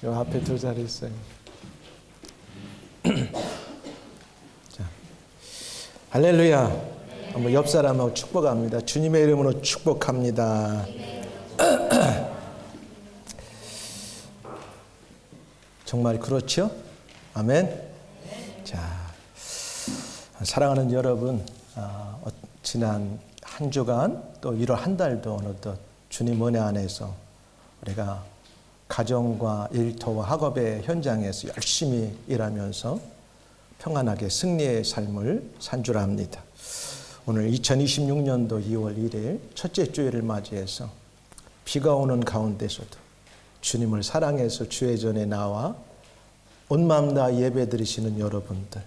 요 앞에 두 자리 있어요. 자, 할렐루야. 한번 옆 사람하고 축복합니다. 주님의 이름으로 축복합니다. 정말 그렇죠? 아멘. 자, 사랑하는 여러분, 지난 한 주간 또 1월 한 달도 어느덧 주님 은혜 안에서 우리가 가정과 일터와 학업의 현장에서 열심히 일하면서 평안하게 승리의 삶을 산 줄 압니다. 오늘 2026년도 2월 1일 첫째 주일을 맞이해서 비가 오는 가운데서도 주님을 사랑해서 주의 전에 나와 온 마음 다 예배 드리시는 여러분들,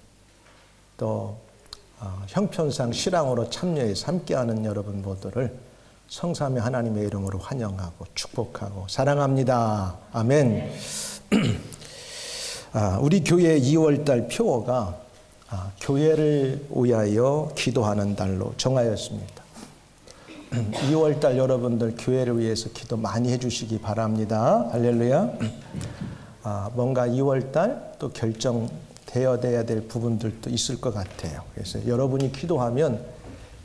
또 형편상 실황으로 참여해서 함께하는 여러분 모두를 성삼위 하나님의 이름으로 환영하고 축복하고 사랑합니다. 아멘. 우리 교회 2월달 표어가 교회를 위하여 기도하는 달로 정하였습니다. 2월달 여러분들 교회를 위해서 기도 많이 해주시기 바랍니다. 할렐루야. 뭔가 2월달 또 결정되어야 될 부분들도 있을 것 같아요. 그래서 여러분이 기도하면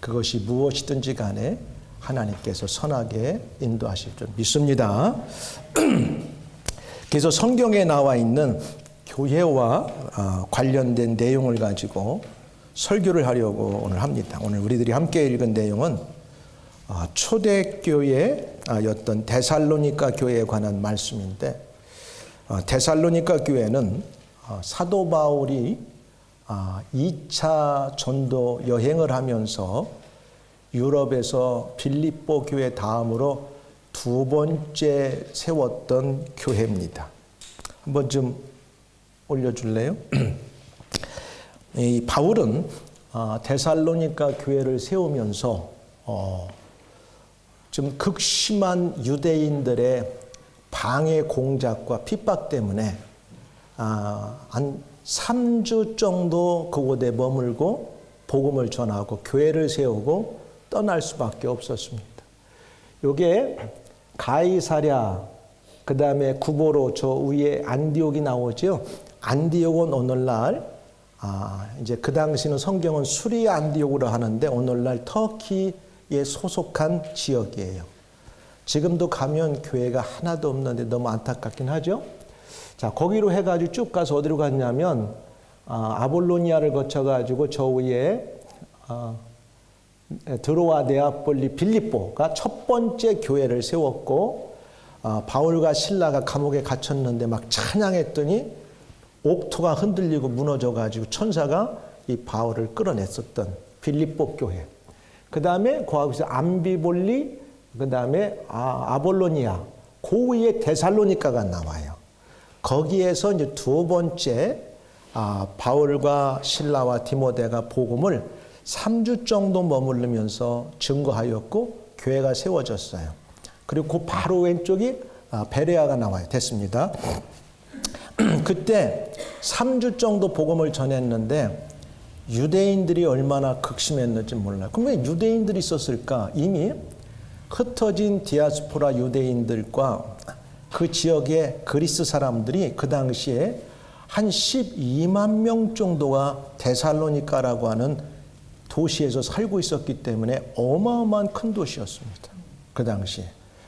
그것이 무엇이든지 간에 하나님께서 선하게 인도하실 줄 믿습니다. 그래서 성경에 나와 있는 교회와 관련된 내용을 가지고 설교를 하려고 오늘 합니다. 오늘 우리들이 함께 읽은 내용은 초대교회였던 데살로니가 교회에 관한 말씀인데, 데살로니가 교회는 사도 바울이 2차 전도 여행을 하면서 유럽에서 빌립보 교회 다음으로 두 번째 세웠던 교회입니다. 한번 좀 올려줄래요? 이 바울은 데살로니가 교회를 세우면서 좀 극심한 유대인들의 방해 공작과 핍박 때문에 한 3주 정도 그곳에 머물고 복음을 전하고 교회를 세우고 떠날 수밖에 없었습니다. 요게 가이사랴, 그 다음에 구보로 저 위에 안디옥이 나오죠. 안디옥은 오늘날 이제 그 당시는 성경은 수리아 안디옥으로 하는데 오늘날 터키에 소속한 지역이에요. 지금도 가면 교회가 하나도 없는데 너무 안타깝긴 하죠. 자, 거기로 해가지고 쭉 가서 어디로 갔냐면 아볼로니아를 거쳐가지고 저 위에 드로아, 네아폴리, 빌립보가 첫 번째 교회를 세웠고, 바울과 실라가 감옥에 gat혔는데 막 찬양했더니 옥토가 흔들리고 무너져가지고 천사가 이 바울을 끌어냈었던 빌립보 교회. 그 다음에 거기서 암비볼리, 그 다음에 아볼로니아, 그 위에 데살로니가가 나와요. 거기에서 이제 두 번째 바울과 실라와 디모데가 복음을 3주 정도 머무르면서 증거하였고 교회가 세워졌어요. 그리고 그 바로 왼쪽이 베레아가 나와요. 됐습니다. 그때 3주 정도 복음을 전했는데 유대인들이 얼마나 극심했는지 몰라요. 그럼 왜 유대인들이 있었을까? 이미 흩어진 디아스포라 유대인들과 그 지역의 그리스 사람들이 그 당시에 한 12만 명 정도가 데살로니가라고 하는 도시에서 살고 있었기 때문에 어마어마한 큰 도시였습니다. 그 당시에.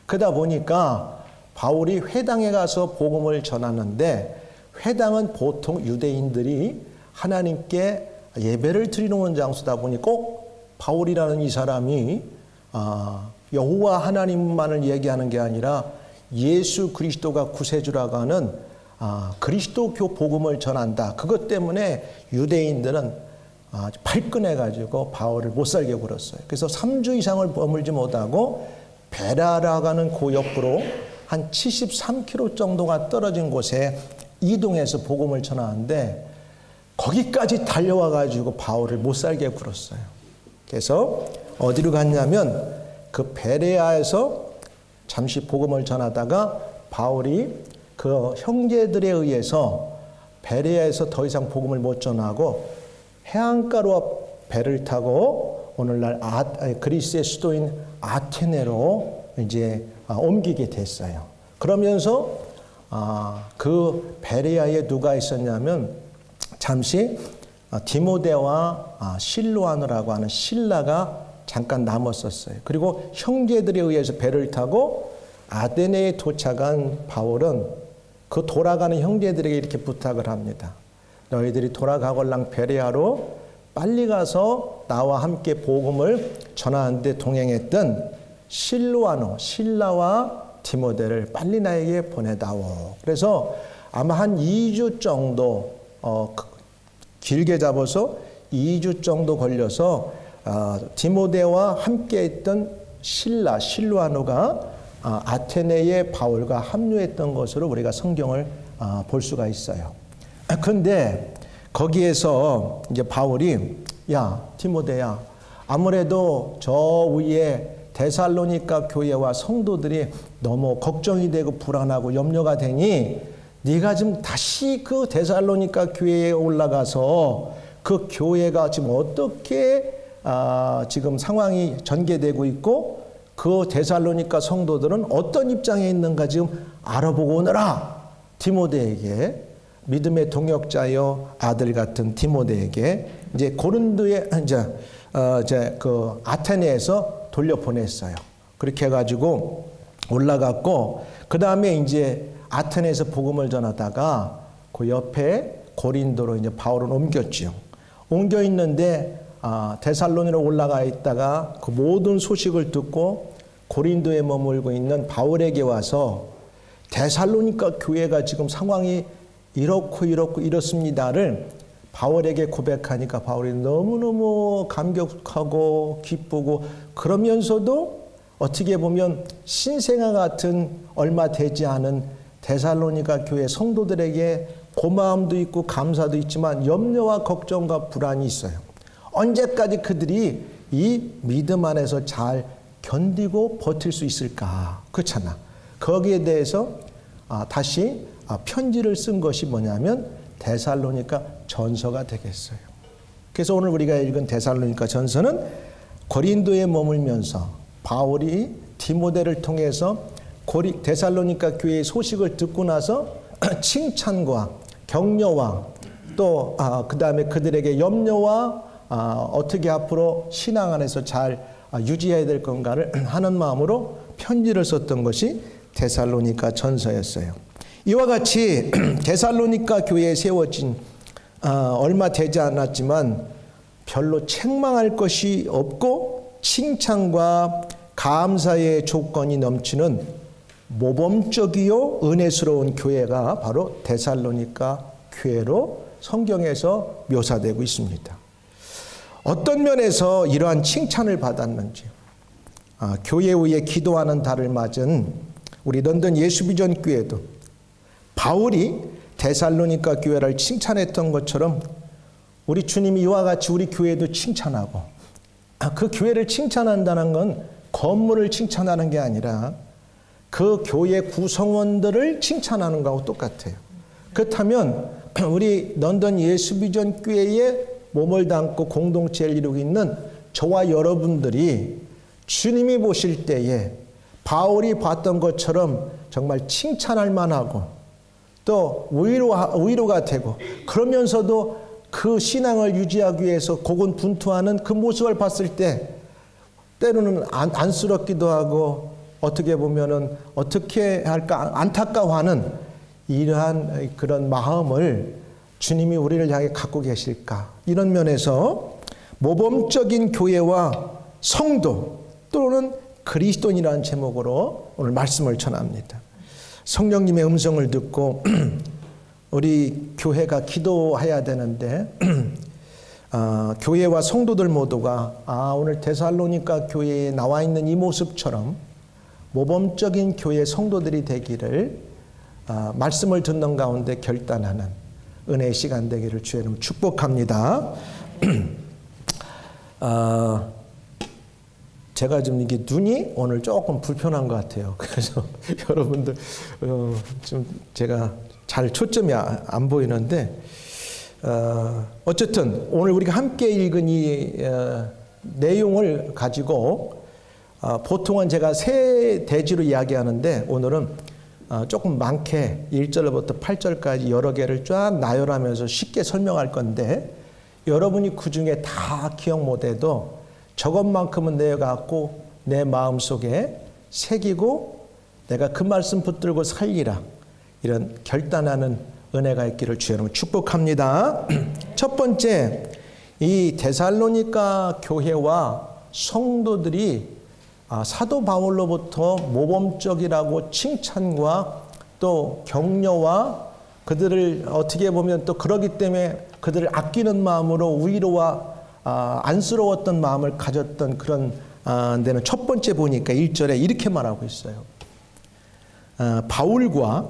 그러다 보니까 바울이 회당에 가서 복음을 전하는데, 회당은 보통 유대인들이 하나님께 예배를 드리는 장소다 보니 꼭 바울이라는 이 사람이 여호와 하나님만을 얘기하는 게 아니라 예수 그리스도가 구세주라고 하는 그리스도교 복음을 전한다. 그것 때문에 유대인들은 발끈해가지고 바울을 못 살게 굴었어요. 그래서 3주 이상을 머물지 못하고 베라라고 하는 그 옆으로 한 73km 정도가 떨어진 곳에 이동해서 복음을 전하는데 거기까지 달려와가지고 바울을 못 살게 굴었어요. 그래서 어디로 갔냐면 그 베레아에서 잠시 복음을 전하다가 바울이 그 형제들에 의해서 베레아에서 더 이상 복음을 못 전하고 해안가로 배를 타고 오늘날 그리스의 수도인 아테네로 이제 옮기게 됐어요. 그러면서 그 베레아에 누가 있었냐면 잠시 디모데와 실로아노라고 하는 신라가 잠깐 남았었어요. 그리고 형제들에 의해서 배를 타고 아테네에 도착한 바울은 그 돌아가는 형제들에게 이렇게 부탁을 합니다. 너희들이 돌아가걸랑 베레아로 빨리 가서 나와 함께 복음을 전하는데 동행했던 실로아노, 신라와 디모데를 빨리 나에게 보내다오. 그래서 아마 한 2주 정도, 길게 잡아서 2주 정도 걸려서 디모데와 함께 했던 실로아노가 아테네에 바울과 합류했던 것으로 우리가 성경을 볼 수가 있어요. 그런데 거기에서 이제 바울이 야, 디모데야, 아무래도 저 위에 데살로니가 교회와 성도들이 너무 걱정이 되고 불안하고 염려가 되니 네가 좀 다시 그 데살로니가 교회에 올라가서 그 교회가 지금 어떻게 지금 상황이 전개되고 있고 그 데살로니가 성도들은 어떤 입장에 있는가 지금 알아보고 오너라. 디모데에게, 믿음의 동역자여 아들 같은 디모데에게 이제 고린도에 이제 그 아테네에서 돌려보냈어요. 그렇게 해가지고 올라갔고, 그 다음에 이제 아테네에서 복음을 전하다가 그 옆에 고린도로 이제 바울은 옮겼죠. 옮겨 있는데 데살로니로 올라가 있다가 그 모든 소식을 듣고 고린도에 머물고 있는 바울에게 와서 데살로니가 교회가 지금 상황이 이렇고 이렇습니다를 바울에게 고백하니까 바울이 너무너무 감격하고 기쁘고, 그러면서도 어떻게 보면 신생아 같은 얼마 되지 않은 데살로니가 교회 성도들에게 고마움도 있고 감사도 있지만 염려와 걱정과 불안이 있어요. 언제까지 그들이 이 믿음 안에서 잘 견디고 버틸 수 있을까? 그렇잖아. 거기에 대해서 다시 편지를 쓴 것이 뭐냐면 데살로니가 전서가 되겠어요. 그래서 오늘 우리가 읽은 데살로니가 전서는 고린도에 머물면서 바울이 디모데를 통해서 데살로니가 교회의 소식을 듣고 나서 칭찬과 격려와 또 그 다음에 그들에게 염려와 어떻게 앞으로 신앙 안에서 잘 유지해야 될 건가를 하는 마음으로 편지를 썼던 것이 데살로니가 전서였어요. 이와 같이 데살로니가 교회에 세워진 얼마 되지 않았지만 별로 책망할 것이 없고 칭찬과 감사의 조건이 넘치는 모범적이요 은혜스러운 교회가 바로 데살로니가 교회로 성경에서 묘사되고 있습니다. 어떤 면에서 이러한 칭찬을 받았는지, 교회 위에 기도하는 달을 맞은 우리 런던 예수비전 교회도 바울이 데살로니가 교회를 칭찬했던 것처럼 우리 주님이 이와 같이 우리 교회도 칭찬하고, 그 교회를 칭찬한다는 건 건물을 칭찬하는 게 아니라 그 교회 구성원들을 칭찬하는 거하고 똑같아요. 그렇다면 우리 런던 예수비전 교회에 몸을 담고 공동체를 이루고 있는 저와 여러분들이 주님이 보실 때에 바울이 봤던 것처럼 정말 칭찬할 만하고 또 위로가 되고, 그러면서도 그 신앙을 유지하기 위해서 고군분투하는 그 모습을 봤을 때 때로는 안쓰럽기도 하고 어떻게 보면은 어떻게 할까 안타까워하는 이러한 그런 마음을 주님이 우리를 향해 갖고 계실까, 이런 면에서 모범적인 교회와 성도 또는 그리스도인이라는 제목으로 오늘 말씀을 전합니다. 성령님의 음성을 듣고 우리 교회가 기도해야 되는데 교회와 성도들 모두가 오늘 데살로니가 교회에 나와 있는 이 모습처럼 모범적인 교회 성도들이 되기를 말씀을 듣는 가운데 결단하는 은혜의 시간 되기를 주의 이름으로 축복합니다. 제가 좀 이게 눈이 오늘 조금 불편한 것 같아요. 그래서 여러분들 좀 제가 잘 초점이 안 보이는데 어쨌든 오늘 우리가 함께 읽은 이 내용을 가지고 보통은 제가 세 대지로 이야기하는데 오늘은 조금 많게 1절부터 8절까지 여러 개를 쫙 나열하면서 쉽게 설명할 건데 여러분이 그 중에 다 기억 못해도 저것만큼은 내가 갖고 내 마음속에 새기고 내가 그 말씀 붙들고 살리라, 이런 결단하는 은혜가 있기를 주 여러분 축복합니다. 첫 번째, 이 데살로니가 교회와 성도들이 사도 바울로부터 모범적이라고 칭찬과 또 격려와 그들을 어떻게 보면 또 그러기 때문에 그들을 아끼는 마음으로 위로와 안쓰러웠던 마음을 가졌던 그런 데는 첫 번째 보니까 1절에 이렇게 말하고 있어요. 바울과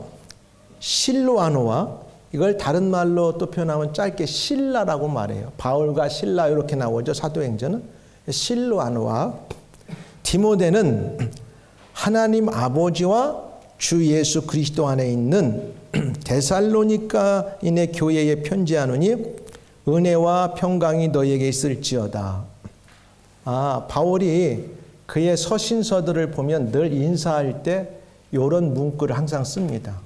실로아노와, 이걸 다른 말로 또 표현하면 짧게 실라라고 말해요. 바울과 실라 이렇게 나오죠. 사도행전은. 실로아노와 디모데는 하나님 아버지와 주 예수 그리스도 안에 있는 데살로니가인의 교회에 편지하노니 은혜와 평강이 너희에게 있을지어다. 바울이 그의 서신서들을 보면 늘 인사할 때 이런 문구를 항상 씁니다.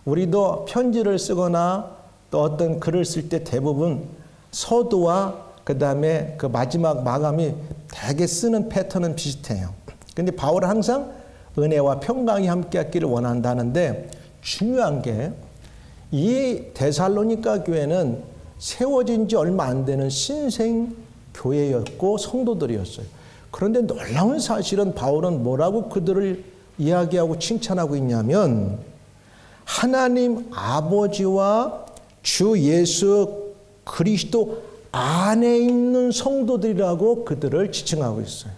우리도 편지를 쓰거나 또 어떤 글을 쓸 때 대부분 서두와 그 다음에 그 마지막 마감이 되게 쓰는 패턴은 비슷해요. 근데 바울은 항상 은혜와 평강이 함께 하기를 원한다는데, 중요한 게 이 데살로니가 교회는 세워진 지 얼마 안 되는 신생 교회였고 성도들이었어요. 그런데 놀라운 사실은 바울은 뭐라고 그들을 이야기하고 칭찬하고 있냐면 하나님 아버지와 주 예수 그리스도 안에 있는 성도들이라고 그들을 지칭하고 있어요.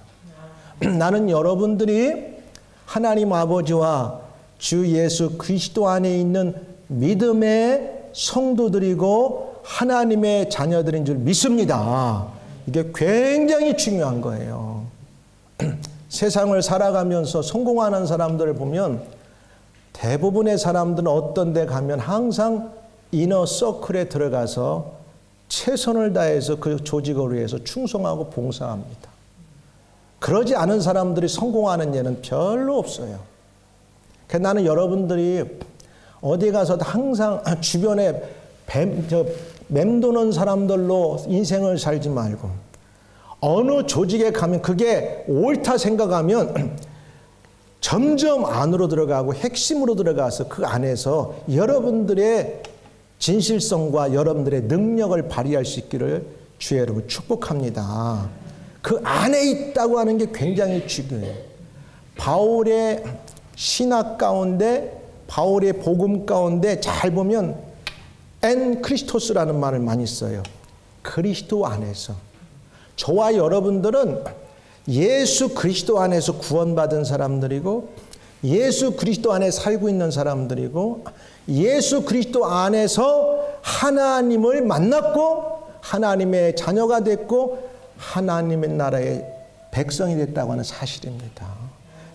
나는 여러분들이 하나님 아버지와 주 예수 그리스도 안에 있는 믿음의 성도들이고 하나님의 자녀들인 줄 믿습니다. 이게 굉장히 중요한 거예요. 세상을 살아가면서 성공하는 사람들을 보면 대부분의 사람들은 어떤 데 가면 항상 이너 서클에 들어가서 최선을 다해서 그 조직을 위해서 충성하고 봉사합니다. 그러지 않은 사람들이 성공하는 예는 별로 없어요. 그래서 나는 여러분들이 어디 가서도 항상 주변에 맴도는 사람들로 인생을 살지 말고 어느 조직에 가면 그게 옳다 생각하면 점점 안으로 들어가고 핵심으로 들어가서 그 안에서 여러분들의 진실성과 여러분들의 능력을 발휘할 수 있기를 주의 여러분 축복합니다. 그 안에 있다고 하는 게 굉장히 중요해요. 바울의 신학 가운데, 바울의 복음 가운데 잘 보면 엔 크리스토스라는 말을 많이 써요. 그리스도 안에서. 저와 여러분들은 예수 그리스도 안에서 구원받은 사람들이고 예수 그리스도 안에 살고 있는 사람들이고 예수 그리스도 안에서 하나님을 만났고 하나님의 자녀가 됐고 하나님의 나라의 백성이 됐다고 하는 사실입니다.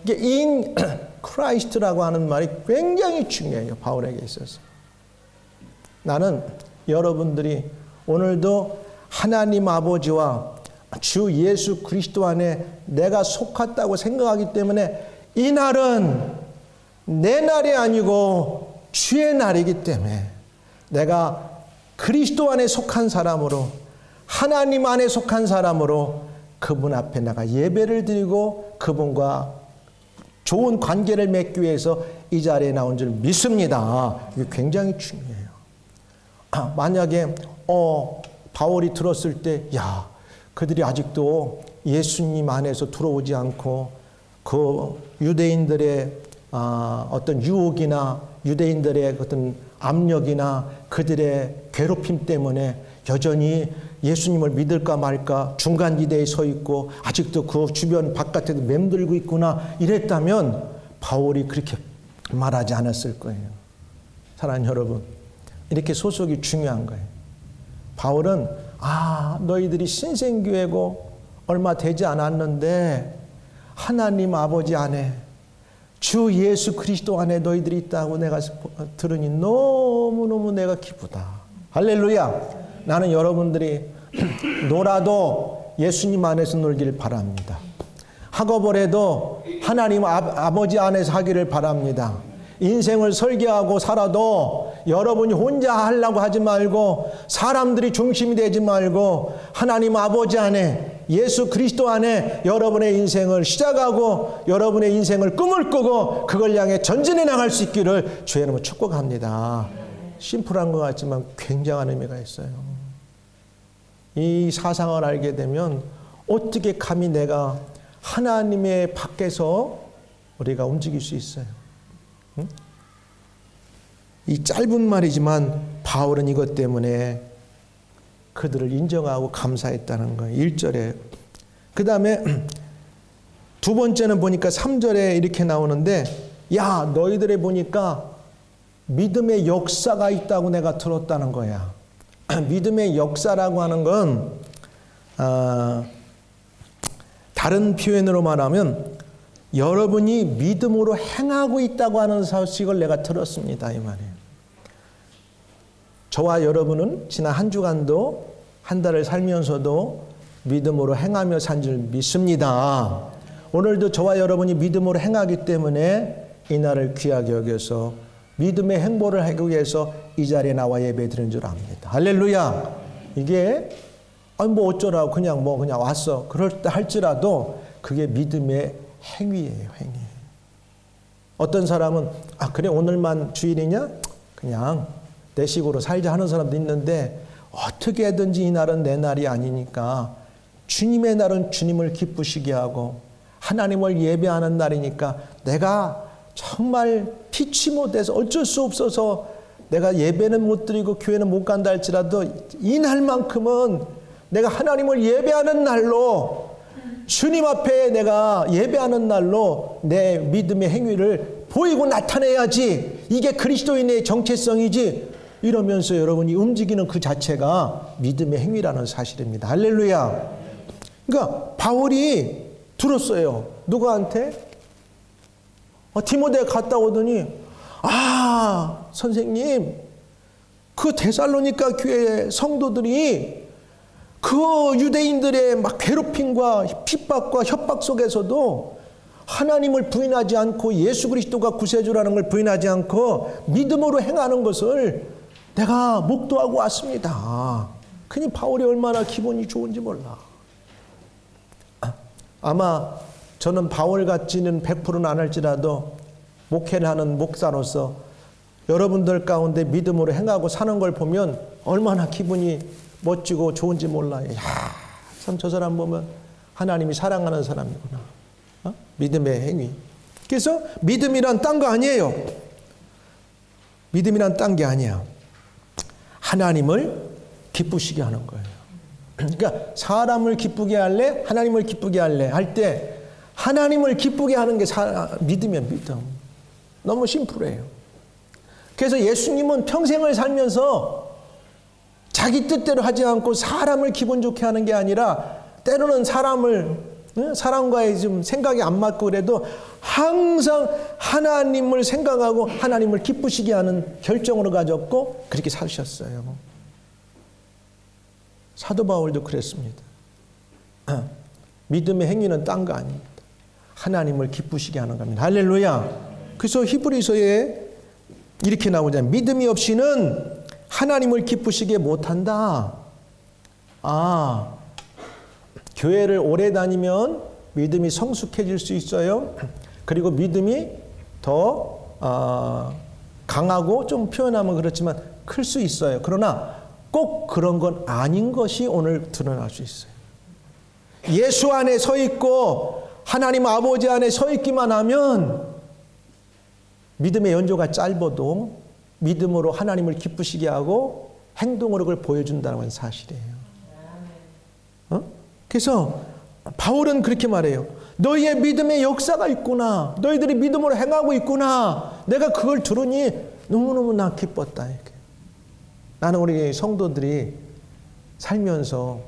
이게 in Christ라고 하는 말이 굉장히 중요해요. 바울에게 있어서. 나는 여러분들이 오늘도 하나님 아버지와 주 예수 그리스도 안에 내가 속했다고 생각하기 때문에 이 날은 내 날이 아니고 주의 날이기 때문에 내가 그리스도 안에 속한 사람으로 하나님 안에 속한 사람으로 그분 앞에 나가 예배를 드리고 그분과 좋은 관계를 맺기 위해서 이 자리에 나온 줄 믿습니다. 이게 굉장히 중요해요. 만약에 바울이 들었을 때 야, 그들이 아직도 예수님 안에서 들어오지 않고 그 유대인들의 어떤 유혹이나 유대인들의 어떤 압력이나 그들의 괴롭힘 때문에 여전히 예수님을 믿을까 말까 중간지대에 서 있고 아직도 그 주변 바깥에도 맴돌고 있구나 이랬다면 바울이 그렇게 말하지 않았을 거예요. 사랑하는 여러분, 이렇게 소속이 중요한 거예요. 바울은 너희들이 신생교회고 얼마 되지 않았는데 하나님 아버지 안에 주 예수 그리스도 안에 너희들이 있다고 내가 들으니 너무너무 내가 기쁘다. 할렐루야. 나는 여러분들이 놀아도 예수님 안에서 놀기를 바랍니다. 학업을 해도 하나님 아버지 안에서 하기를 바랍니다. 인생을 설계하고 살아도 여러분이 혼자 하려고 하지 말고 사람들이 중심이 되지 말고 하나님 아버지 안에 예수 그리스도 안에 여러분의 인생을 시작하고 여러분의 인생을 꿈을 꾸고 그걸 향해 전진해 나갈 수 있기를 주의 이름으로 축복합니다. 심플한 것 같지만 굉장한 의미가 있어요. 이 사상을 알게 되면 어떻게 감히 내가 하나님의 밖에서 우리가 움직일 수 있어요. 응? 이 짧은 말이지만 바울은 이것 때문에 그들을 인정하고 감사했다는 거예요. 1절에. 그 다음에 두 번째는 보니까 3절에 이렇게 나오는데 야 너희들에 보니까 믿음의 역사가 있다고 내가 들었다는 거야. 믿음의 역사라고 하는 건 다른 표현으로 말하면 여러분이 믿음으로 행하고 있다고 하는 소식을 내가 들었습니다. 이 말이에요. 저와 여러분은 지난 한 주간도 한 달을 살면서도 믿음으로 행하며 산 줄 믿습니다. 오늘도 저와 여러분이 믿음으로 행하기 때문에 이 날을 귀하게 여겨서 믿음의 행보를 하기 위해서 이 자리에 나와 예배 드리는 줄 압니다. 할렐루야. 이게 뭐 어쩌라고 그냥 왔어. 그럴 때 할지라도 그게 믿음의 행위예요. 행위. 어떤 사람은 그래 오늘만 주일이냐? 그냥 내 식으로 살자 하는 사람도 있는데 어떻게든지 이 날은 내 날이 아니니까 주님의 날은 주님을 기쁘시게 하고 하나님을 예배하는 날이니까 내가 정말 피치 못해서 어쩔 수 없어서 내가 예배는 못 드리고 교회는 못 간다 할지라도 이 날만큼은 내가 하나님을 예배하는 날로 주님 앞에 내가 예배하는 날로 내 믿음의 행위를 보이고 나타내야지. 이게 그리스도인의 정체성이지. 이러면서 여러분이 움직이는 그 자체가 믿음의 행위라는 사실입니다. 할렐루야. 그러니까 바울이 들었어요. 누구한테? 디모데가 갔다 오더니 선생님 그 데살로니가 교회 성도들이 그 유대인들의 막 괴롭힘과 핍박과 협박 속에서도 하나님을 부인하지 않고 예수 그리스도가 구세주라는 걸 부인하지 않고 믿음으로 행하는 것을 내가 목도하고 왔습니다. 그니 바울이 얼마나 기분이 좋은지 몰라. 아마 저는 바울 같지는 100%는 안 할지라도 목회를 하는 목사로서 여러분들 가운데 믿음으로 행하고 사는 걸 보면 얼마나 기분이 멋지고 좋은지 몰라요. 참 저 사람 보면 하나님이 사랑하는 사람이구나. 믿음의 행위. 그래서 믿음이란 딴 거 아니에요. 믿음이란 딴 게 아니야. 하나님을 기쁘시게 하는 거예요. 그러니까 사람을 기쁘게 할래? 하나님을 기쁘게 할래? 할 때 하나님을 기쁘게 하는 게 믿음이야. 믿음. 너무 심플해요. 그래서 예수님은 평생을 살면서 자기 뜻대로 하지 않고 사람을 기분 좋게 하는 게 아니라 때로는 사람과의 좀 생각이 안 맞고 그래도 항상 하나님을 생각하고 하나님을 기쁘시게 하는 결정으로 가졌고 그렇게 사셨어요. 사도 바울도 그랬습니다. 믿음의 행위는 딴 거 아닙니다. 하나님을 기쁘시게 하는 겁니다. 할렐루야. 그래서 히브리서에 이렇게 나오잖아요. 믿음이 없이는 하나님을 기쁘시게 못한다. 교회를 오래 다니면 믿음이 성숙해질 수 있어요. 그리고 믿음이 더 강하고 좀 표현하면 그렇지만 클 수 있어요. 그러나 꼭 그런 건 아닌 것이 오늘 드러날 수 있어요. 예수 안에 서 있고 하나님 아버지 안에 서 있기만 하면 믿음의 연조가 짧아도 믿음으로 하나님을 기쁘시게 하고 행동으로 그걸 보여준다는 사실이에요. 그래서 바울은 그렇게 말해요. 너희의 믿음의 역사가 있구나. 너희들이 믿음으로 행하고 있구나. 내가 그걸 들으니 너무너무 나 기뻤다. 이렇게. 나는 우리 성도들이 살면서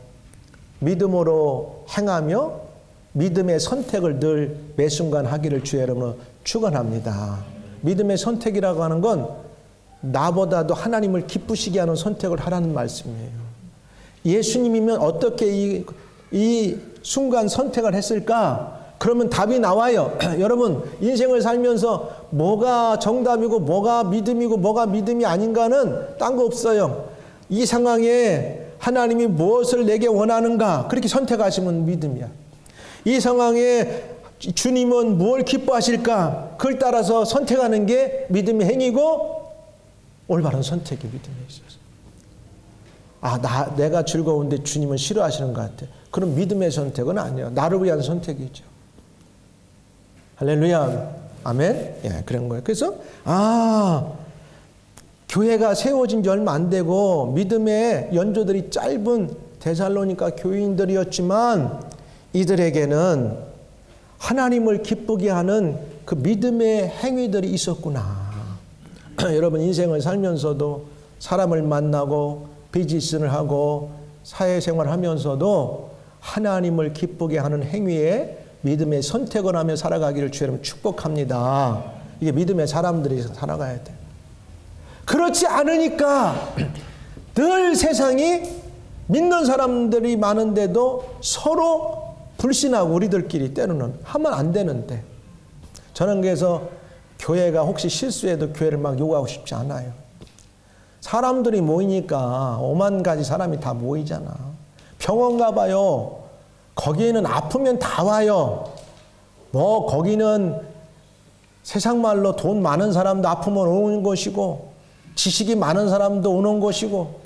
믿음으로 행하며 믿음의 선택을 늘 매 순간 하기를 주의 이름으로 축원합니다. 믿음의 선택이라고 하는 건 나보다도 하나님을 기쁘시게 하는 선택을 하라는 말씀이에요. 예수님이면 어떻게 이 순간 선택을 했을까? 그러면 답이 나와요. 여러분, 인생을 살면서 뭐가 정답이고 뭐가 믿음이고 뭐가 믿음이 아닌가는 딴 거 없어요. 이 상황에 하나님이 무엇을 내게 원하는가 그렇게 선택하시면 믿음이야. 이 상황에 주님은 뭘 기뻐하실까 그걸 따라서 선택하는 게 믿음의 행위고 올바른 선택이 믿음에 있어서 내가 즐거운데 주님은 싫어하시는 것 같아. 그럼 믿음의 선택은 아니에요. 나를 위한 선택이죠. 할렐루야. 아멘. 예, 그런 거예요. 그래서 교회가 세워진 지 얼마 안 되고 믿음의 연조들이 짧은 데살로니가 교인들이었지만 이들에게는 하나님을 기쁘게 하는 그 믿음의 행위들이 있었구나. 여러분 인생을 살면서도 사람을 만나고 비즈니스를 하고 사회생활을 하면서도 하나님을 기쁘게 하는 행위에 믿음의 선택을 하며 살아가기를 주여름 축복합니다. 이게 믿음의 사람들이 살아가야 돼. 그렇지 않으니까 늘 세상이 믿는 사람들이 많은데도 서로 불신하고 우리들끼리 때로는 하면 안 되는데 저는 그래서 교회가 혹시 실수해도 교회를 막 요구하고 싶지 않아요. 사람들이 모이니까 5만 가지 사람이 다 모이잖아. 병원 가봐요. 거기에는 아프면 다 와요. 거기는 세상 말로 돈 많은 사람도 아프면 오는 곳이고 지식이 많은 사람도 오는 곳이고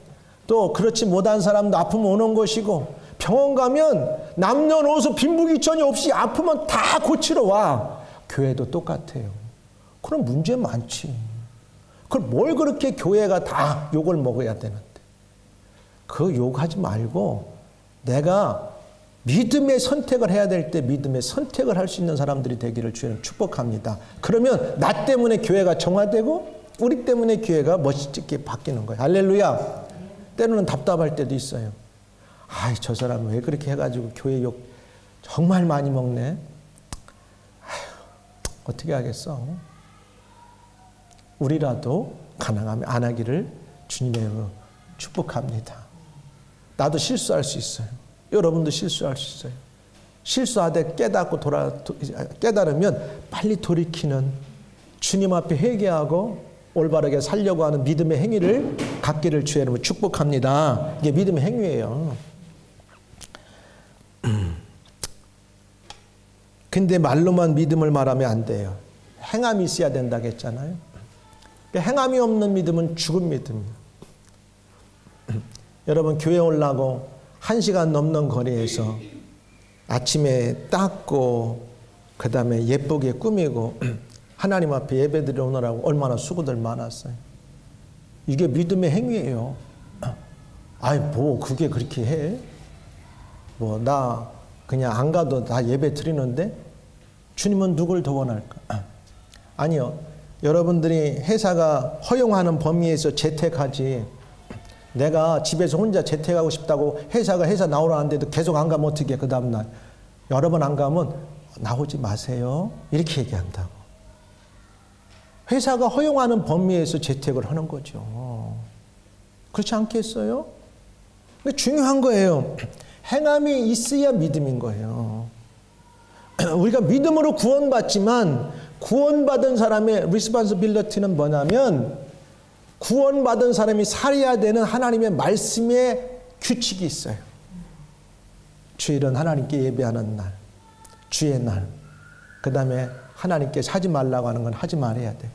또 그렇지 못한 사람도 아프면 오는 곳이고 병원 가면 남녀노소 빈부귀천이 없이 아프면 다 고치러 와. 교회도 똑같아요. 그럼 문제 많지. 그럼 뭘 그렇게 교회가 다 욕을 먹어야 되는데. 그 욕하지 말고 내가 믿음의 선택을 해야 될 때 믿음의 선택을 할 수 있는 사람들이 되기를 주님 축복합니다. 그러면 나 때문에 교회가 정화되고 우리 때문에 교회가 멋있게 바뀌는 거예요. 할렐루야. 때로는 답답할 때도 있어요. 저 사람 왜 그렇게 해가지고 교회 욕 정말 많이 먹네. 어떻게 하겠어. 우리라도 가능하면 안 하기를 주님의 이름으로 축복합니다. 나도 실수할 수 있어요. 여러분도 실수할 수 있어요. 실수하되 깨달으면 빨리 돌이키는 주님 앞에 회개하고 올바르게 살려고 하는 믿음의 행위를 갖기를 주의 이름으로 축복합니다. 이게 믿음의 행위예요. 근데 말로만 믿음을 말하면 안 돼요. 행함이 있어야 된다고 했잖아요. 행함이 없는 믿음은 죽은 믿음이에요. 여러분 교회 오려고 1시간 넘는 거리에서 아침에 닦고 그 다음에 예쁘게 꾸미고 하나님 앞에 예배드려 오느라고 얼마나 수고들 많았어요. 이게 믿음의 행위예요. 그게 그렇게 해? 나 그냥 안 가도 다 예배 드리는데 주님은 누굴 더 원할까? 아니요. 여러분들이 회사가 허용하는 범위에서 재택하지 내가 집에서 혼자 재택하고 싶다고 회사 나오라는데도 계속 안 가면 어떻게 해? 그 다음날 여러 번 안 가면 나오지 마세요. 이렇게 얘기한다고. 회사가 허용하는 범위에서 재택을 하는 거죠. 그렇지 않겠어요? 중요한 거예요. 행함이 있어야 믿음인 거예요. 우리가 믿음으로 구원받지만 구원받은 사람의 responsibility는 뭐냐면 구원받은 사람이 살아야 되는 하나님의 말씀의 규칙이 있어요. 주일은 하나님께 예배하는 날, 주의 날, 그 다음에 하나님께 하지 말라고 하는 건 하지 말아야 되고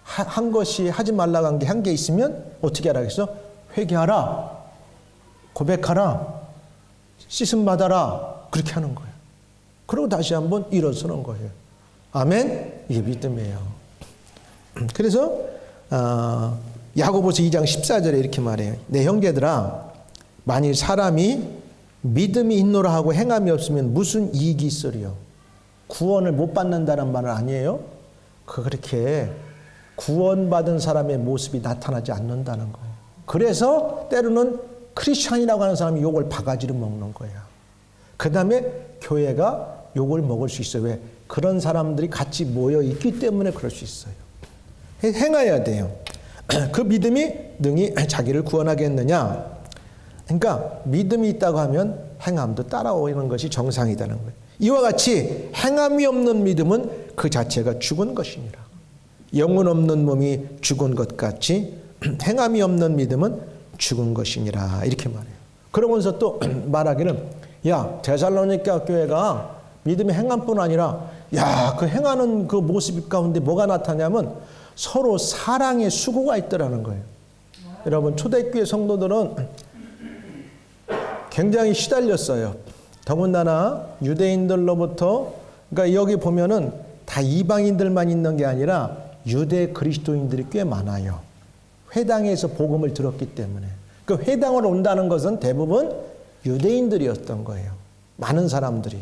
한 것이 하지 말라고 한 게 한 개 있으면 어떻게 하라 그랬어? 회개하라, 고백하라, 씻음 받아라 그렇게 하는 거예요. 그리고 다시 한번 일어서는 거예요. 아멘? 이게 믿음이에요. 그래서 야고보서 2장 14절에 이렇게 말해요. 내 형제들아 만일 사람이 믿음이 있노라 하고 행함이 없으면 무슨 이익이 있으리요? 구원을 못 받는다는 말은 아니에요. 그렇게 구원받은 사람의 모습이 나타나지 않는다는 거예요. 그래서 때로는 크리스찬이라고 하는 사람이 욕을 바가지로 먹는 거야. 그 다음에 교회가 욕을 먹을 수 있어요. 왜? 그런 사람들이 같이 모여 있기 때문에 그럴 수 있어요. 행해야 돼요. 그 믿음이 능히 자기를 구원하겠느냐? 그러니까 믿음이 있다고 하면 행함도 따라오는 것이 정상이라는 거예요. 이와 같이 행함이 없는 믿음은 그 자체가 죽은 것이니라. 영혼 없는 몸이 죽은 것 같이 행함이 없는 믿음은 죽은 것이니라. 이렇게 말해요. 그러면서 또 말하기는, 야, 데살로니가 교회가 믿음의 행함뿐 아니라, 야, 그 행하는 그 모습 가운데 뭐가 나타나냐면 서로 사랑의 수고가 있더라는 거예요. 여러분, 초대교회 성도들은 굉장히 시달렸어요. 더군다나 유대인들로부터, 그러니까 여기 보면은 다 이방인들만 있는 게 아니라 유대 그리스도인들이 꽤 많아요. 회당에서 복음을 들었기 때문에. 그 회당을 온다는 것은 대부분 유대인들이었던 거예요. 많은 사람들이.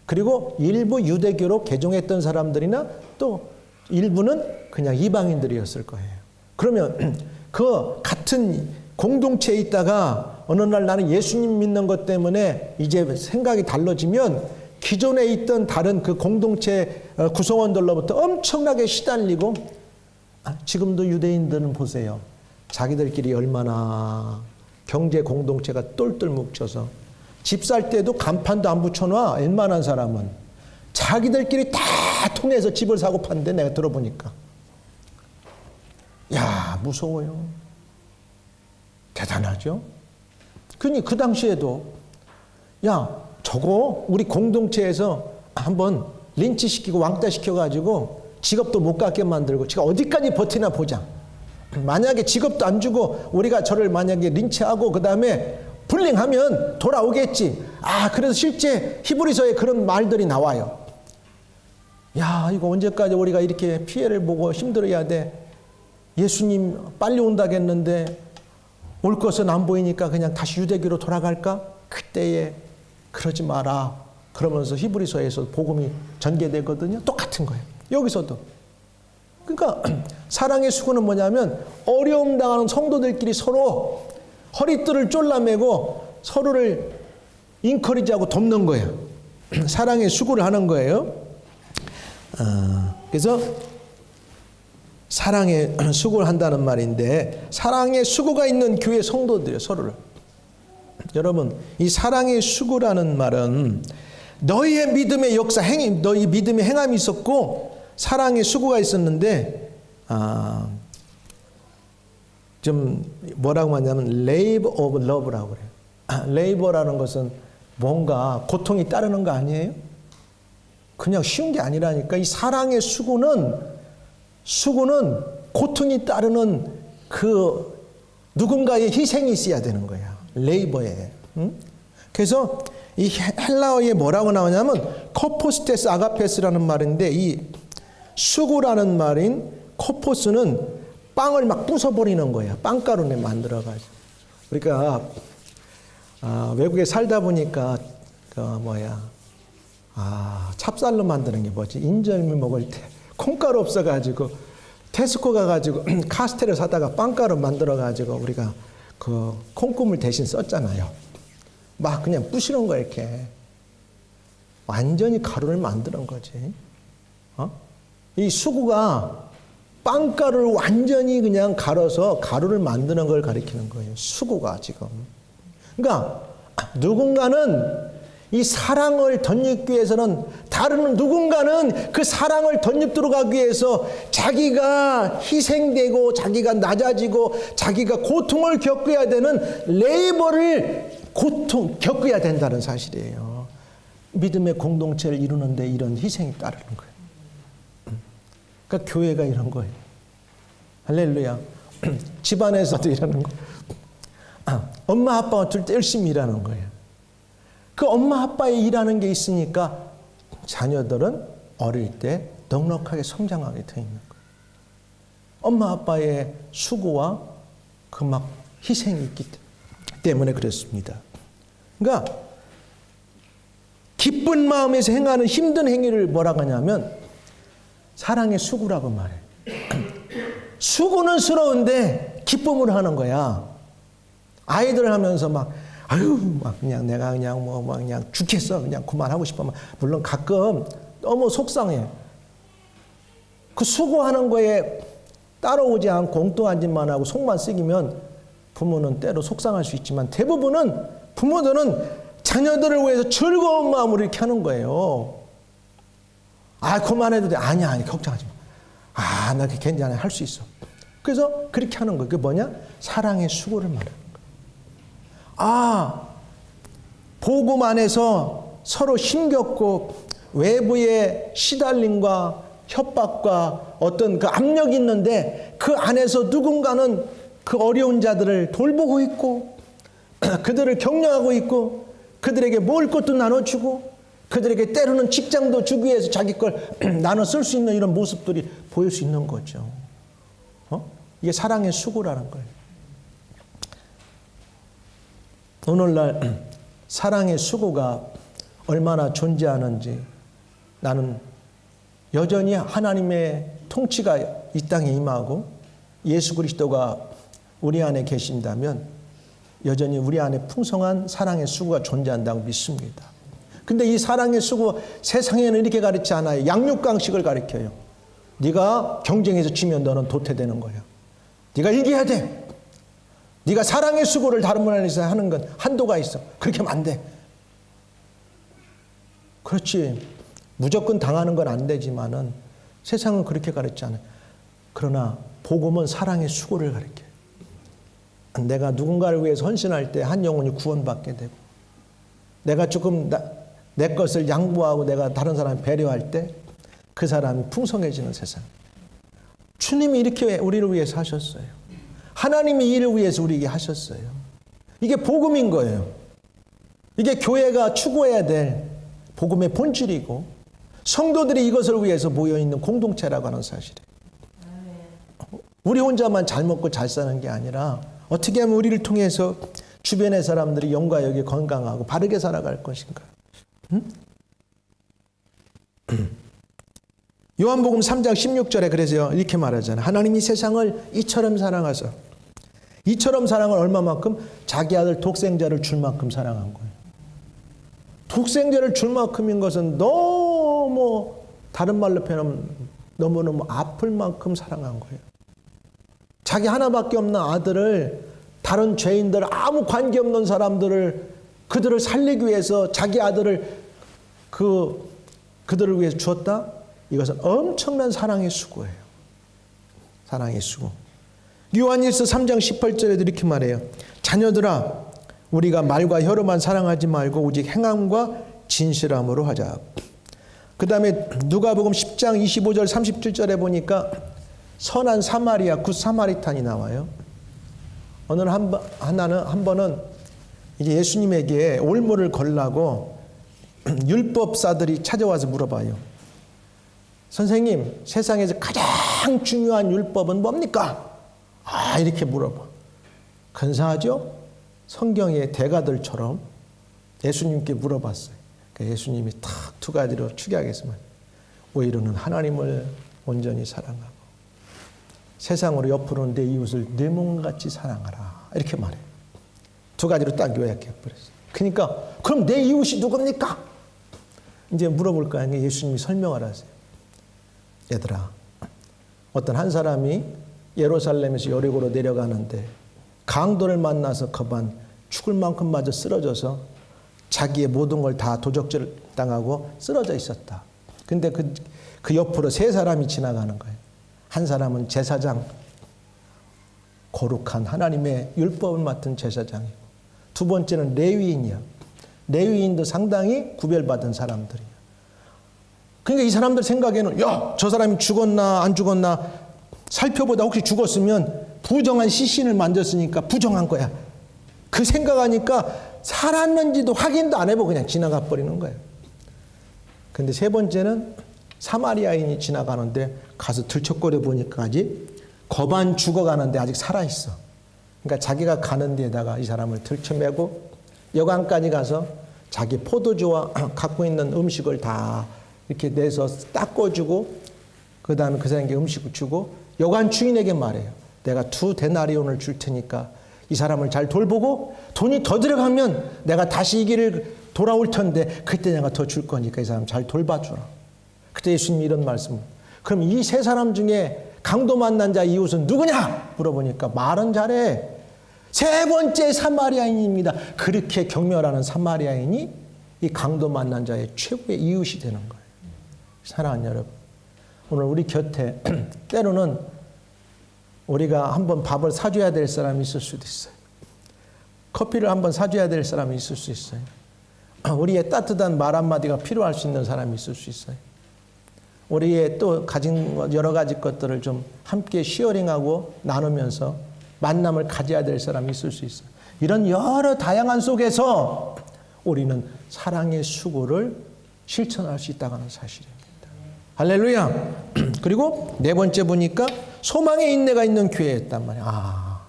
그리고 일부 유대교로 개종했던 사람들이나 또 일부는 그냥 이방인들이었을 거예요. 그러면 그 같은 공동체에 있다가 어느 날 나는 예수님 믿는 것 때문에 이제 생각이 달라지면 기존에 있던 다른 그 공동체 구성원들로부터 엄청나게 시달리고, 지금도 유대인들은 보세요. 자기들끼리 얼마나 경제 공동체가 똘똘 뭉쳐서 집 살 때도 간판도 안 붙여놔. 웬만한 사람은 자기들끼리 다 통해서 집을 사고 판대. 내가 들어보니까, 야, 무서워요. 대단하죠. 그러니 그 당시에도, 야, 저거 우리 공동체에서 한번 린치시키고 왕따시켜가지고 직업도 못 갖게 만들고 지가 어디까지 버티나 보자. 만약에 직업도 안 주고 우리가 저를 만약에 린치하고 그 다음에 불링하면 돌아오겠지. 그래서 실제 히브리서에 그런 말들이 나와요. 야, 이거 언제까지 우리가 이렇게 피해를 보고 힘들어야 돼. 예수님 빨리 온다겠는데 올 것은 안 보이니까 그냥 다시 유대교로 돌아갈까? 그때에 그러지 마라. 그러면서 히브리서에서 복음이 전개되거든요. 똑같은 거예요. 여기서도. 그러니까 사랑의 수고는 뭐냐면 어려움 당하는 성도들끼리 서로 허리띠를 졸라매고 서로를 인커리지하고 돕는 거예요. 사랑의 수고를 하는 거예요. 그래서 사랑의 수고를 한다는 말인데, 사랑의 수고가 있는 교회 성도들이에요. 서로를. 여러분, 이 사랑의 수고라는 말은 너희의 믿음의 역사, 너희 믿음의 행함이 있었고 사랑의 수고가 있었는데, 좀 뭐라고 하냐면 labor of love라고 그래요. labor라는 것은 뭔가 고통이 따르는 거 아니에요? 그냥 쉬운 게 아니라니까. 이 사랑의 수고는 고통이 따르는 그 누군가의 희생이 있어야 되는 거야. 레이버에. 그래서 이 헬라어에 뭐라고 나오냐면 코포스테스 아가페스라는 말인데, 이 수고라는 말인 코포스는 빵을 막 부숴버리는 거야. 빵가루를 만들어가지고. 그러니까 외국에 살다 보니까 찹쌀로 만드는 게 뭐지? 인절미 먹을 때 콩가루 없어가지고 테스코 가가지고 카스테를 사다가 빵가루 만들어가지고 우리가 그 콩고물 대신 썼잖아요. 막 그냥 부시는 거야, 이렇게. 완전히 가루를 만드는 거지. 이 수구가 빵가루를 완전히 그냥 갈아서 가루를 만드는 걸 가리키는 거예요. 수구가 지금. 그러니까 누군가는 이 사랑을 덧입기 위해서는, 다른 누군가는 그 사랑을 덧입도록 가기 위해서 자기가 희생되고 자기가 낮아지고 자기가 고통을 겪어야 되는 레이버를 겪어야 된다는 사실이에요. 믿음의 공동체를 이루는데 이런 희생이 따르는 거예요. 그러니까 교회가 이런 거예요. 할렐루야. 집안에서도 이러는 거예요. 엄마 아빠가 둘 때 열심히 일하는 거예요. 그 엄마 아빠의 일하는 게 있으니까 자녀들은 어릴 때 넉넉하게 성장하게 되어 있는 거예요. 엄마 아빠의 수고와 그 막 희생이 있기 때문에 그렇습니다. 그러니까 기쁜 마음에서 행하는 힘든 행위를 뭐라고 하냐면 사랑의 수고라고 말해요. 수고는 스러운데 기쁨으로 하는 거야. 아이들 하면서 막 그냥 내가 그냥 그냥 죽겠어. 그냥 그만하고 싶어. 물론 가끔 너무 속상해. 그 수고하는 거에 따라오지 않고 엉뚱한 짓만 하고 속만 쓰기면 부모는 때로 속상할 수 있지만, 대부분은 부모들은 자녀들을 위해서 즐거운 마음으로 이렇게 하는 거예요. 그만해도 돼. 아니, 걱정하지 마. 나 괜찮아. 할 수 있어. 그래서 그렇게 하는 거예요. 그게 뭐냐? 사랑의 수고를 말하는 거예요. 복음 안에서 서로 힘겹고 외부의 시달림과 협박과 어떤 그 압력이 있는데 그 안에서 누군가는 그 어려운 자들을 돌보고 있고 그들을 격려하고 있고 그들에게 먹을 것도 나눠주고 그들에게 때로는 직장도 주기 위해서 자기 걸 나눠 쓸 수 있는 이런 모습들이 보일 수 있는 거죠. 이게 사랑의 수고라는 거예요. 오늘날 사랑의 수고가 얼마나 존재하는지 나는 여전히 하나님의 통치가 이 땅에 임하고 예수 그리스도가 우리 안에 계신다면 여전히 우리 안에 풍성한 사랑의 수고가 존재한다고 믿습니다. 근데 이 사랑의 수고 세상에는 이렇게 가르치지 않아요. 양육강식을 가르쳐요. 네가 경쟁에서 지면 너는 도태되는 거야. 네가 이겨야 돼. 네가 사랑의 수고를 다른 분에서 하는 건 한도가 있어. 그렇게 하면 안 돼. 그렇지. 무조건 당하는 건 안 되지만은 세상은 그렇게 가르치지 않아요. 그러나 복음은 사랑의 수고를 가르쳐요. 내가 누군가를 위해서 헌신할 때 한 영혼이 구원받게 되고 내가 조금 내 것을 양보하고 내가 다른 사람을 배려할 때 그 사람이 풍성해지는 세상. 주님이 이렇게 우리를 위해서 하셨어요. 하나님이 이를 위해서 우리에게 하셨어요. 이게 복음인 거예요. 이게 교회가 추구해야 될 복음의 본질이고 성도들이 이것을 위해서 모여있는 공동체라고 하는 사실이에요. 우리 혼자만 잘 먹고 잘 사는 게 아니라 어떻게 하면 우리를 통해서 주변의 사람들이 영과 여기 건강하고 바르게 살아갈 것인가. 요한복음 3장 16절에 그래서 이렇게 말하잖아요. 하나님이 세상을 이처럼 사랑하사. 이처럼 사랑을 얼마만큼? 자기 아들 독생자를 줄 만큼 사랑한 거예요. 독생자를 줄 만큼인 것은 너무 다른 말로 표현하면 너무너무 아플 만큼 사랑한 거예요. 자기 하나밖에 없는 아들을 다른 죄인들 아무 관계없는 사람들을 그들을 살리기 위해서 자기 아들을 그들을 위해서 주었다? 이것은 엄청난 사랑의 수고예요. 사랑의 수고. 요한일서 3장 18절에도 이렇게 말해요. 자녀들아 우리가 말과 혀로만 사랑하지 말고 오직 행함과 진실함으로 하자. 그 다음에 누가복음 10장 25절 37절에 보니까 선한 사마리아 굿 사마리탄이 나와요. 어느 한 번은 이제 예수님에게 올무를 걸라고 율법사들이 찾아와서 물어봐요. 선생님, 세상에서 가장 중요한 율법은 뭡니까? 이렇게 물어봐. 근사하죠? 성경의 대가들처럼 예수님께 물어봤어요. 그러니까 예수님이 탁 두 가지로 추격하겠지만 오히려는 하나님을 온전히 사랑하고 세상으로 옆으로는 내 이웃을 내 몸같이 사랑하라. 이렇게 말해요. 두 가지로 딱 요약해버렸어요. 그러니까 그럼 내 이웃이 누굽니까? 이제 물어볼 거 아니에요. 예수님이 설명을 하세요. 얘들아, 어떤 한 사람이 예루살렘에서 여리고로 내려가는데 강도를 만나서 거반 죽을 만큼 마저 쓰러져서 자기의 모든 걸 다 도적질 당하고 쓰러져 있었다. 근데 그 옆으로 세 사람이 지나가는 거예요. 한 사람은 제사장, 거룩한 하나님의 율법을 맡은 제사장이고 두 번째는 레위인이야. 레위인도 상당히 구별받은 사람들이야. 그러니까 이 사람들 생각에는 저 사람이 죽었나 안 죽었나 살펴보다 혹시 죽었으면 부정한 시신을 만졌으니까 부정한 거야. 그 생각하니까 살았는지도 확인도 안 해보고 그냥 지나가 버리는 거예요. 근데 세 번째는 사마리아인이 지나가는데 가서 들척거려 보니까 아직 거반 죽어가는데 아직 살아있어. 그러니까 자기가 가는 데에다가 이 사람을 들쳐매고 여관까지 가서 자기 포도주와 갖고 있는 음식을 다 이렇게 내서 닦아주고 그 다음에 그 사람에게 음식을 주고 여관 주인에게 말해요. 내가 2데나리온을 줄 테니까 이 사람을 잘 돌보고 돈이 더 들어가면 내가 다시 이 길을 돌아올 텐데 그때 내가 더 줄 거니까 이 사람 잘 돌봐주라. 그때 예수님이 이런 말씀을. 그럼 이 세 사람 중에 강도 만난 자 이웃은 누구냐? 물어보니까 말은 잘해. 세 번째 사마리아인입니다. 그렇게 경멸하는 사마리아인이 이 강도 만난 자의 최고의 이웃이 되는 거예요. 사랑하는 여러분, 오늘 우리 곁에 때로는 우리가 한번 밥을 사줘야 될 사람이 있을 수도 있어요. 커피를 한번 사줘야 될 사람이 있을 수 있어요. 우리의 따뜻한 말 한마디가 필요할 수 있는 사람이 있을 수 있어요. 우리의 또 가진 여러 가지 것들을 좀 함께 시어링하고 나누면서 만남을 가져야 될 사람이 있을 수 있어요. 이런 여러 다양한 속에서 우리는 사랑의 수고를 실천할 수 있다는 사실입니다. 할렐루야. 그리고 네 번째 보니까 소망의 인내가 있는 교회였단 말이야.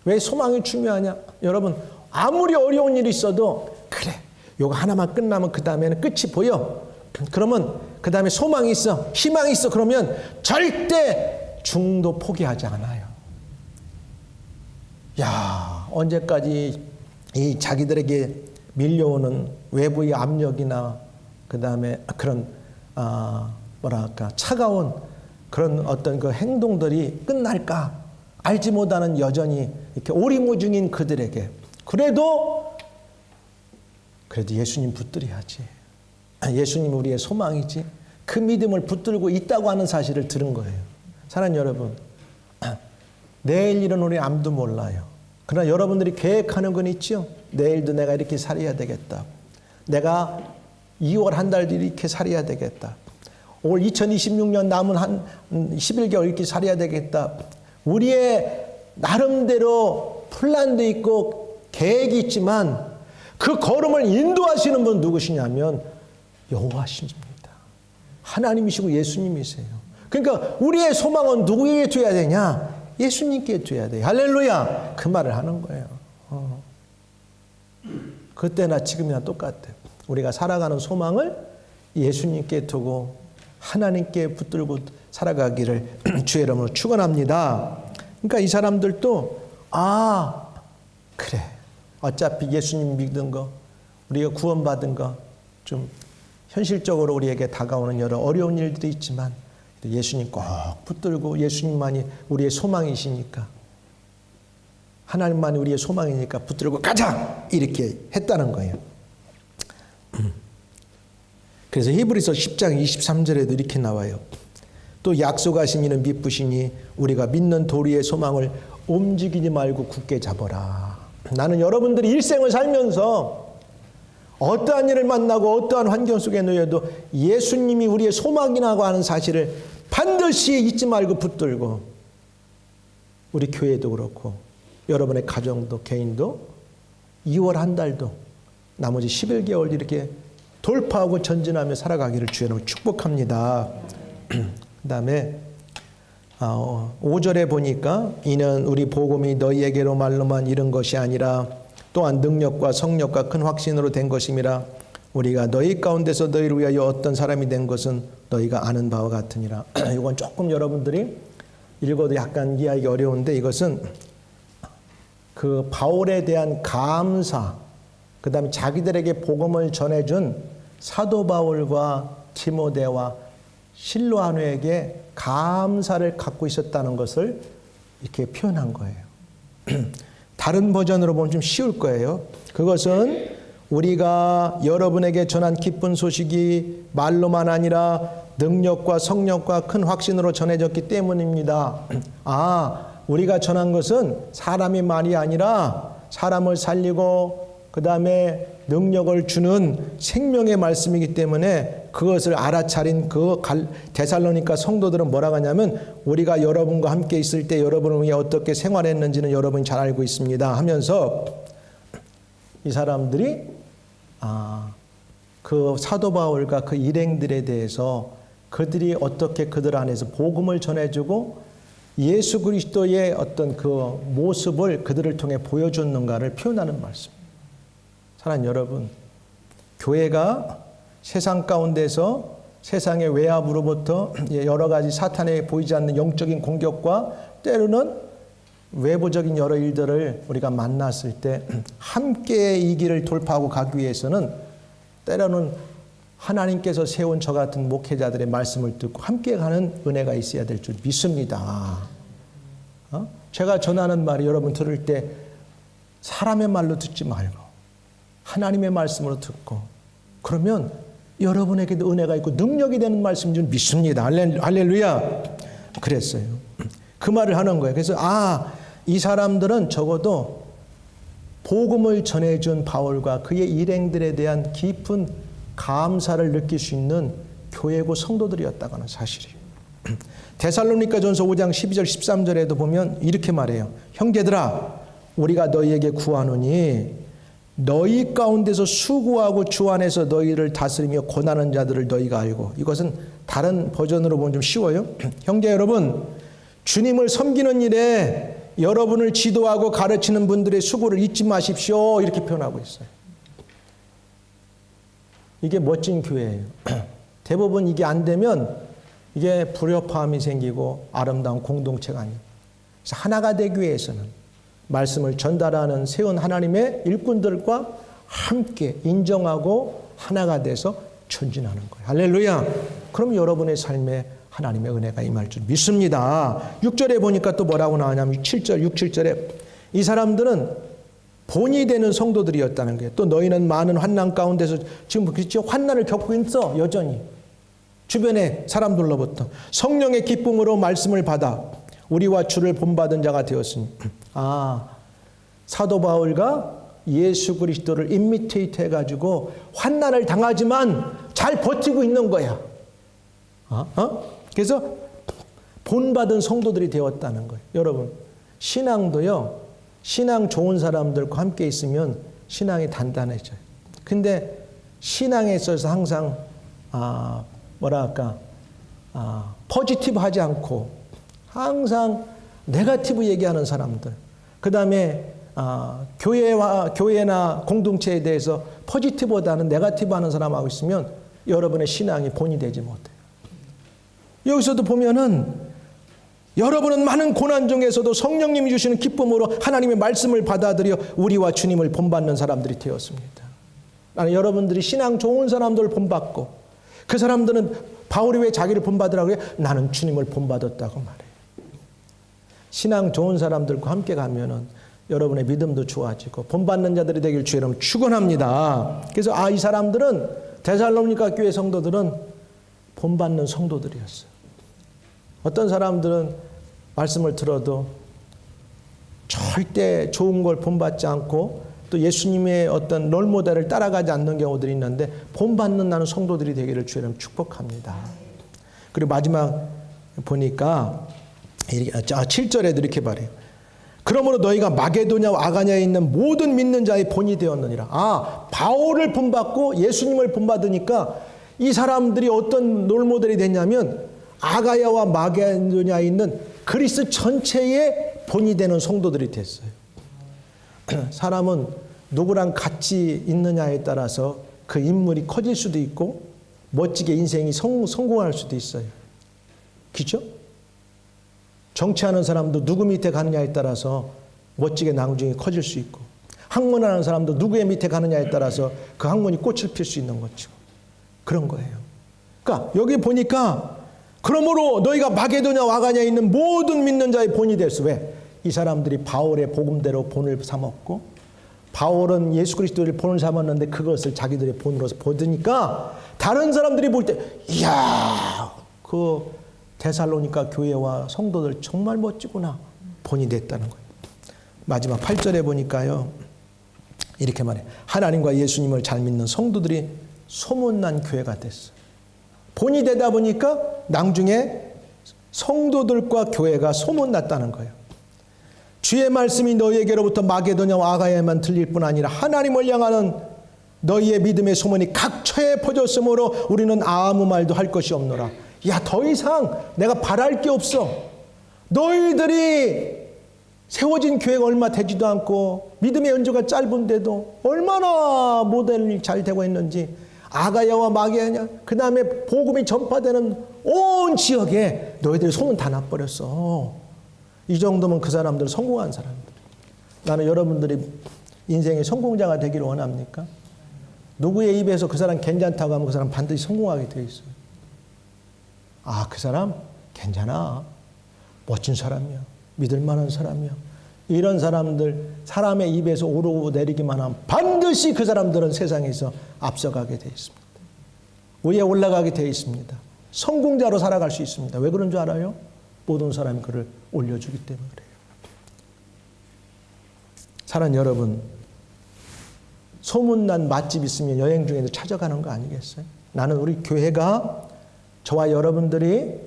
왜 소망이 중요하냐? 여러분, 아무리 어려운 일이 있어도 그래, 요거 하나만 끝나면 그 다음에는 끝이 보여. 그러면 그 다음에 소망이 있어, 희망이 있어. 그러면 절대 중도 포기하지 않아요. 야, 언제까지 이 자기들에게 밀려오는 외부의 압력이나 그 다음에 그런 뭐랄까 차가운 그런 어떤 그 행동들이 끝날까? 알지 못하는 여전히 이렇게 오리무중인 그들에게 그래도 예수님 붙들어야지. 예수님 우리의 소망이지. 그 믿음을 붙들고 있다고 하는 사실을 들은 거예요. 사랑하는 여러분, 내일 일은 우리 아무도 몰라요. 그러나 여러분들이 계획하는 건 있죠. 내일도 내가 이렇게 살아야 되겠다. 내가 2월 한 달도 이렇게 살아야 되겠다. 올 2026년 남은 한 11개월 이렇게 살아야 되겠다. 우리의 나름대로 플랜도 있고 계획이 있지만 그 걸음을 인도하시는 분 누구시냐면 여호와십니다. 하나님이시고 예수님이세요. 그러니까 우리의 소망은 누구에게 둬야 되냐? 예수님께 둬야 돼요. 할렐루야. 그 말을 하는 거예요. 그때나 지금이나 똑같아요. 우리가 살아가는 소망을 예수님께 두고 하나님께 붙들고 살아가기를 주의 이름으로 축원합니다. 그러니까 이 사람들도 그래, 어차피 예수님 믿는 거, 우리가 구원받은 거 좀 현실적으로 우리에게 다가오는 여러 어려운 일들이 있지만 예수님 꼭 붙들고 예수님만이 우리의 소망이시니까, 하나님만이 우리의 소망이니까 붙들고 가자! 이렇게 했다는 거예요. 그래서 히브리서 10장 23절에도 이렇게 나와요. 또 약속하신 이는 미쁘시니 우리가 믿는 도리의 소망을 움직이지 말고 굳게 잡아라. 나는 여러분들이 일생을 살면서 어떠한 일을 만나고 어떠한 환경 속에 놓여도 예수님이 우리의 소망이라고 하는 사실을 반드시 잊지 말고 붙들고, 우리 교회도 그렇고 여러분의 가정도 개인도 2월 한 달도 나머지 11개월 이렇게 돌파하고 전진하며 살아가기를 주여로 축복합니다. 그 다음에 5절에 보니까 이는 우리 복음이 너희에게로 말로만 이른 것이 아니라 또한 능력과 성령과 큰 확신으로 된 것임이라. 우리가 너희 가운데서 너희를 위하여 어떤 사람이 된 것은 너희가 아는 바와 같으니라. 이건 조금 여러분들이 읽어도 약간 이해하기 어려운데, 이것은 그 바울에 대한 감사, 그 다음에 자기들에게 복음을 전해준 사도 바울과 디모데와 실로아노에게 감사를 갖고 있었다는 것을 이렇게 표현한 거예요. 다른 버전으로 보면 좀 쉬울 거예요. 그것은 우리가 여러분에게 전한 기쁜 소식이 말로만 아니라 능력과 성령과 큰 확신으로 전해졌기 때문입니다. 우리가 전한 것은 사람의 말이 아니라 사람을 살리고 그 다음에 능력을 주는 생명의 말씀이기 때문에 그것을 알아차린 그 데살로니가 성도들은 뭐라고 하냐면, 우리가 여러분과 함께 있을 때 여러분을 위해 어떻게 생활했는지는 여러분이 잘 알고 있습니다 하면서, 이 사람들이 그 사도 바울과 그 일행들에 대해서 그들이 어떻게 그들 안에서 복음을 전해주고 예수 그리스도의 어떤 그 모습을 그들을 통해 보여줬는가를 표현하는 말씀. 사랑하는 여러분, 교회가 세상 가운데서 세상의 외압으로부터 여러 가지 사탄에 보이지 않는 영적인 공격과 때로는 외부적인 여러 일들을 우리가 만났을 때 함께 이 길을 돌파하고 가기 위해서는 때로는 하나님께서 세운 저 같은 목회자들의 말씀을 듣고 함께 가는 은혜가 있어야 될 줄 믿습니다. 제가 전하는 말이 여러분 들을 때 사람의 말로 듣지 말고 하나님의 말씀으로 듣고, 그러면 여러분에게도 은혜가 있고 능력이 되는 말씀인 줄 믿습니다. 할렐루야. 그랬어요. 그 말을 하는 거예요. 그래서 이 사람들은 적어도 복음을 전해준 바울과 그의 일행들에 대한 깊은 감사를 느낄 수 있는 교회고 성도들이었다고 하는 사실이에요. 데살로니가전서 5장 12절 13절에도 보면 이렇게 말해요. 형제들아, 우리가 너희에게 구하노니 너희 가운데서 수고하고 주 안에서 너희를 다스리며 고난하는 자들을 너희가 알고. 이것은 다른 버전으로 보면 좀 쉬워요. 형제 여러분, 주님을 섬기는 일에 여러분을 지도하고 가르치는 분들의 수고를 잊지 마십시오. 이렇게 표현하고 있어요. 이게 멋진 교회예요. 대부분 이게 안 되면 이게 불협화음이 생기고 아름다운 공동체가 아니에요. 그래서 하나가 되기 위해서는 말씀을 전달하는 세운 하나님의 일꾼들과 함께 인정하고 하나가 돼서 전진하는 거예요. 할렐루야. 그럼 여러분의 삶에 하나님의 은혜가 임할 줄 믿습니다. 6절에 보니까 또 뭐라고 나오냐면 7절, 6, 7절에 이 사람들은 본이 되는 성도들이었다는 거예요. 또 너희는 많은 환난 가운데서 지금 그렇죠? 환난을 겪고 있어. 여전히. 주변에 사람들로부터 성령의 기쁨으로 말씀을 받아 우리와 주를 본받은 자가 되었으니. 사도 바울과 예수 그리스도를 임미테이트 해가지고 환난을 당하지만 잘 버티고 있는 거야. 그래서 본받은 성도들이 되었다는 거예요. 여러분, 신앙도요, 신앙 좋은 사람들과 함께 있으면 신앙이 단단해져요. 근데 신앙에 있어서 항상 포지티브 하지 않고 항상 네거티브 얘기하는 사람들, 그 다음에 교회나 공동체에 대해서 포지티브보다는 네거티브 하는 사람하고 있으면 여러분의 신앙이 본이 되지 못해요. 여기서도 보면은 여러분은 많은 고난 중에서도 성령님이 주시는 기쁨으로 하나님의 말씀을 받아들여 우리와 주님을 본받는 사람들이 되었습니다. 나는 여러분들이 신앙 좋은 사람들을 본받고, 그 사람들은 바울이 왜 자기를 본받으라고 해요? 나는 주님을 본받았다고 말해요. 신앙 좋은 사람들과 함께 가면은 여러분의 믿음도 좋아지고 본받는 자들이 되길 주의 이름으로 축원합니다. 그래서 이 사람들은, 데살로니가 교회 성도들은 본받는 성도들이었어요. 어떤 사람들은 말씀을 들어도 절대 좋은 걸 본받지 않고 또 예수님의 어떤 롤모델을 따라가지 않는 경우들이 있는데, 본받는 나는 성도들이 되기를 주의 이름으로 축복합니다. 그리고 마지막 보니까 7절에도 이렇게 말해요. 그러므로 너희가 마게도냐와 아가냐에 있는 모든 믿는 자의 본이 되었느니라. 바울을 본받고 예수님을 본받으니까 이 사람들이 어떤 롤모델이 됐냐면 아가야와 마게도냐에 있는 그리스 전체의 본이 되는 성도들이 됐어요. 사람은 누구랑 같이 있느냐에 따라서 그 인물이 커질 수도 있고 멋지게 인생이 성공할 수도 있어요. 그렇죠? 정치하는 사람도 누구 밑에 가느냐에 따라서 멋지게 나중에 커질 수 있고, 학문하는 사람도 누구의 밑에 가느냐에 따라서 그 학문이 꽃을 필 수 있는 것이고, 그런 거예요. 그러니까 여기 보니까 그러므로 너희가 마게도냐와 아가냐에 있는 모든 믿는 자의 본이 됐어. 왜? 이 사람들이 바울의 복음대로 본을 삼았고, 바울은 예수 그리스도를 본을 삼았는데 그것을 자기들의 본으로서 보니까 다른 사람들이 볼 때 이야, 그 데살로니가 교회와 성도들 정말 멋지구나, 본이 됐다는 거예요. 마지막 8절에 보니까요, 이렇게 말해요. 하나님과 예수님을 잘 믿는 성도들이 소문난 교회가 됐어요. 본이 되다 보니까 나중에 성도들과 교회가 소문났다는 거예요. 주의 말씀이 너희에게로부터 마게도냐와 아가야에만 들릴 뿐 아니라 하나님을 향하는 너희의 믿음의 소문이 각처에 퍼졌으므로 우리는 아무 말도 할 것이 없노라. 더 이상 내가 바랄 게 없어. 너희들이 세워진 교회가 얼마 되지도 않고 믿음의 연조가 짧은데도 얼마나 모델이 잘 되고 있는지, 아가야와 마게도냐, 그 다음에 복음이 전파되는 온 지역에 너희들이 소문 다 나버렸어. 이 정도면 그 사람들은 성공한 사람들. 나는 여러분들이 인생의 성공자가 되기를 원합니까? 누구의 입에서 그 사람 괜찮다고 하면 그 사람 반드시 성공하게 돼 있어요. 그 사람 괜찮아, 멋진 사람이야, 믿을 만한 사람이야, 이런 사람들, 사람의 입에서 오르고 내리기만 하면 반드시 그 사람들은 세상에서 앞서가게 되어 있습니다. 위에 올라가게 되어 있습니다. 성공자로 살아갈 수 있습니다. 왜 그런 줄 알아요? 모든 사람이 그를 올려주기 때문에 그래요. 사랑하는 여러분, 소문난 맛집 있으면 여행 중에도 찾아가는 거 아니겠어요? 나는 우리 교회가 저와 여러분들이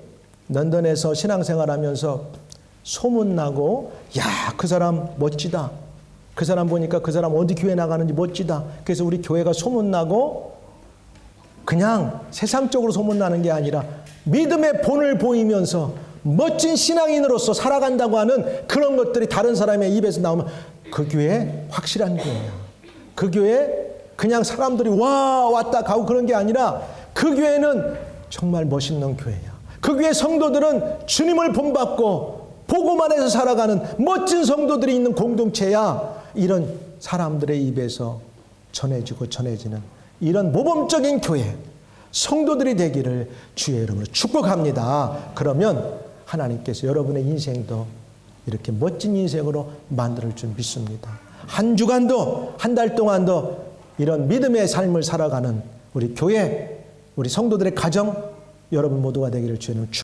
런던에서 신앙생활하면서 소문나고 야, 그 사람 멋지다. 그 사람 보니까 그 사람 어디 교회 나가는지 멋지다. 그래서 우리 교회가 소문나고 그냥 세상적으로 소문나는 게 아니라 믿음의 본을 보이면서 멋진 신앙인으로서 살아간다고 하는 그런 것들이 다른 사람의 입에서 나오면 그 교회 확실한 교회야. 그 교회 그냥 사람들이 와 왔다 가고 그런 게 아니라 그 교회는 정말 멋있는 교회야. 그 교회 성도들은 주님을 본받고 복음 안에서 살아가는 멋진 성도들이 있는 공동체야. 이런 사람들의 입에서 전해지고 전해지는 이런 모범적인 교회 성도들이 되기를 주의 이름으로 축복합니다. 그러면 하나님께서 여러분의 인생도 이렇게 멋진 인생으로 만들 줄 믿습니다. 한 주간도 한 달 동안도 이런 믿음의 삶을 살아가는 우리 교회, 우리 성도들의 가정 여러분 모두가 되기를 주의 이름으로 축복합니다.